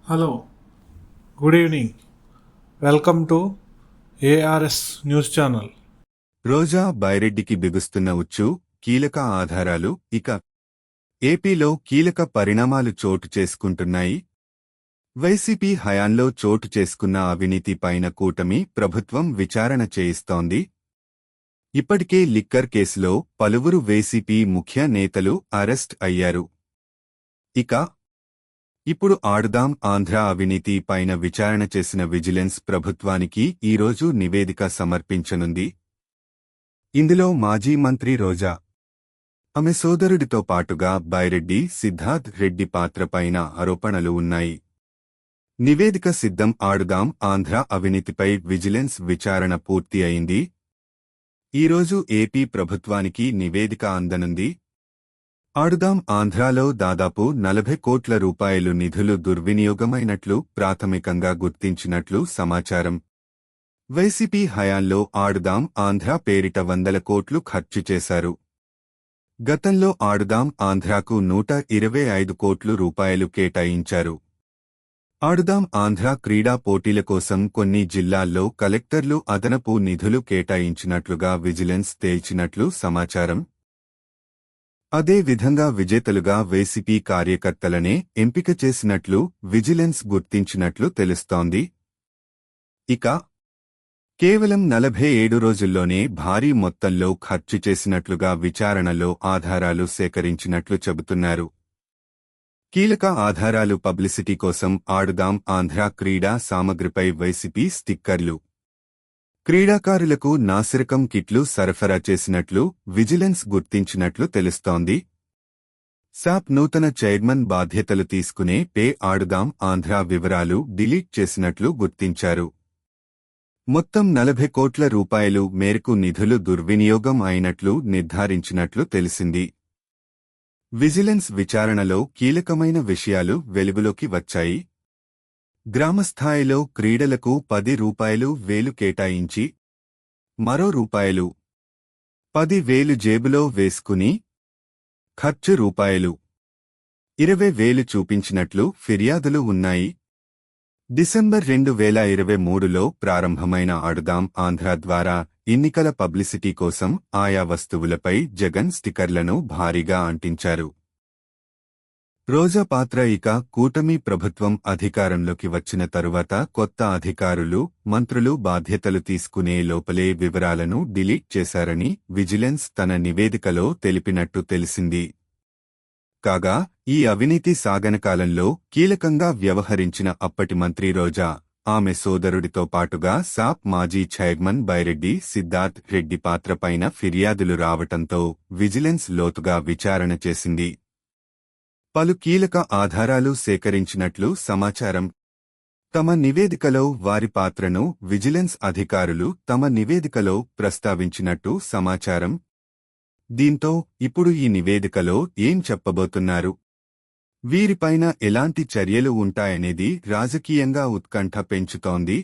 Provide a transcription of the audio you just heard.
Hello, good evening. Welcome to ARS news channel. Roja బైరెడ్డికి బిగుస్తున్న ఉచ్చు, కీలక ఆధారాలు. ఇక ఏపీలో కీలక పరిణామాలు చోటు చేసుకుంటున్నాయి. వైసీపీ హయాంలో చోటు చేసుకున్న అవినీతి పైన కూటమి ప్రభుత్వం విచారణ చేయిస్తోంది. ఇప్పటికే లిక్కర్ కేసులో పలువురు వైసీపీ ముఖ్య నేతలు అరెస్ట్ అయ్యారు. ఇక ఇప్పుడు ఆడుదాం ఆంధ్ర అవినీతి పైన విచారణ చేసిన విజిలెన్స్ ప్రభుత్వానికి ఈరోజు నివేదిక సమర్పించనుంది. ఇందులో మాజీ మంత్రి రోజా, ఆమె సోదరుడితో పాటుగా బైరెడ్డి సిద్ధార్థ్ రెడ్డి పాత్రపైన ఆరోపణలు ఉన్నాయి. నివేదిక సిద్ధం. ఆడుదాం ఆంధ్ర అవినీతిపై విజిలెన్స్ విచారణ పూర్తి అయింది. ఈరోజు ఏపీ ప్రభుత్వానికి నివేదిక అందనుంది. ఆడుదాం ఆంధ్రాలో దాదాపు 40 కోట్ల రూపాయలు నిధులు దుర్వినియోగమైనట్లు ప్రాథమికంగా గుర్తించినట్లు సమాచారం. వైసీపీ హయాంలో ఆడుదాం ఆంధ్ర పేరిట 100 కోట్లు ఖర్చు చేశారు. గతంలో ఆడుదాం ఆంధ్రాకు 125 కోట్లు రూపాయలు కేటాయించారు. ఆడుదాం ఆంధ్ర క్రీడా పోటీల కోసం కొన్ని జిల్లాల్లో కలెక్టర్లు అదనపు నిధులు కేటాయించినట్లుగా విజిలెన్స్ తేల్చినట్లు సమాచారం. అదే విధంగా విజేతలుగా వైసీపీ కార్యకర్తలనే ఎంపిక చేసినట్లు విజిలెన్స్ గుర్తించినట్లు తెలుస్తోంది. ఇక కేవలం 47 రోజుల్లోనే భారీ మొత్తంలో ఖర్చు చేసినట్లుగా విచారణలో ఆధారాలు సేకరించినట్లు చెబుతున్నారు. కీలక ఆధారాలు పబ్లిసిటీ కోసం ఆడుదాం ఆంధ్ర క్రీడా సామగ్రిపై వైసీపీ స్టిక్కర్లు, క్రీడాకారులకు నాసిరకం కిట్లు సరఫరా చేసినట్లు విజిలెన్స్ గుర్తించినట్లు తెలుస్తోంది. సాప్ నూతన చైర్మన్ బాధ్యతలు తీసుకునే పే ఆడుదాం ఆంధ్ర వివరాలు డిలీట్ చేసినట్లు గుర్తించారు. మొత్తం 40 కోట్ల రూపాయలు మేరకు నిధులు దుర్వినియోగం అయినట్లు నిర్ధారించినట్లు తెలిసింది. విజిలెన్స్ విచారణలో కీలకమైన విషయాలు వెలుగులోకి వచ్చాయి. గ్రామస్థాయిలో క్రీడలకు 10 రూపాయలు వేలు కేటాయించి మరో రూపాయలు 10,000 జేబులో వేసుకుని ఖర్చు రూపాయలు 20,000 చూపించినట్లు ఫిర్యాదులు ఉన్నాయి. డిసెంబర్ 2023లో ప్రారంభమైన ఆడుదాం ఆంధ్ర ద్వారా ఎన్నికల పబ్లిసిటీ కోసం ఆయా వస్తువులపై జగన్ స్టిక్కర్లను భారీగా అంటించారు. రోజా పాత్ర. ఇక కూటమి ప్రభుత్వం అధికారంలోకి వచ్చిన తరువాత కొత్త అధికారులు, మంత్రులు బాధ్యతలు తీసుకునే లోపలే వివరాలను డిలీట్ చేశారని విజిలెన్స్ తన నివేదికలో తెలిపినట్టు తెలిసింది. కాగా ఈ అవినీతి సాగనకాలంలో కీలకంగా వ్యవహరించిన అప్పటి మంత్రి రోజా, ఆమె సోదరుడితో పాటుగా సాప్ మాజీ చైర్మన్ బైరెడ్డి సిద్ధార్థ్ రెడ్డి పాత్రపైన ఫిర్యాదులు రావటంతో విజిలెన్స్ లోతుగా విచారణ చేసింది. పలు కీలక ఆధారాలు సేకరించినట్లు సమాచారం. తమ నివేదికలో వారి పాత్రను విజిలెన్స్ అధికారులు తమ నివేదికలో ప్రస్తావించినట్టు సమాచారం. దీంతో ఇప్పుడు ఈ నివేదికలో ఏం చెప్పబోతున్నారు, వీరిపైన ఎలాంటి చర్యలు ఉంటాయనేది రాజకీయంగా ఉత్కంఠ పెంచుతోంది.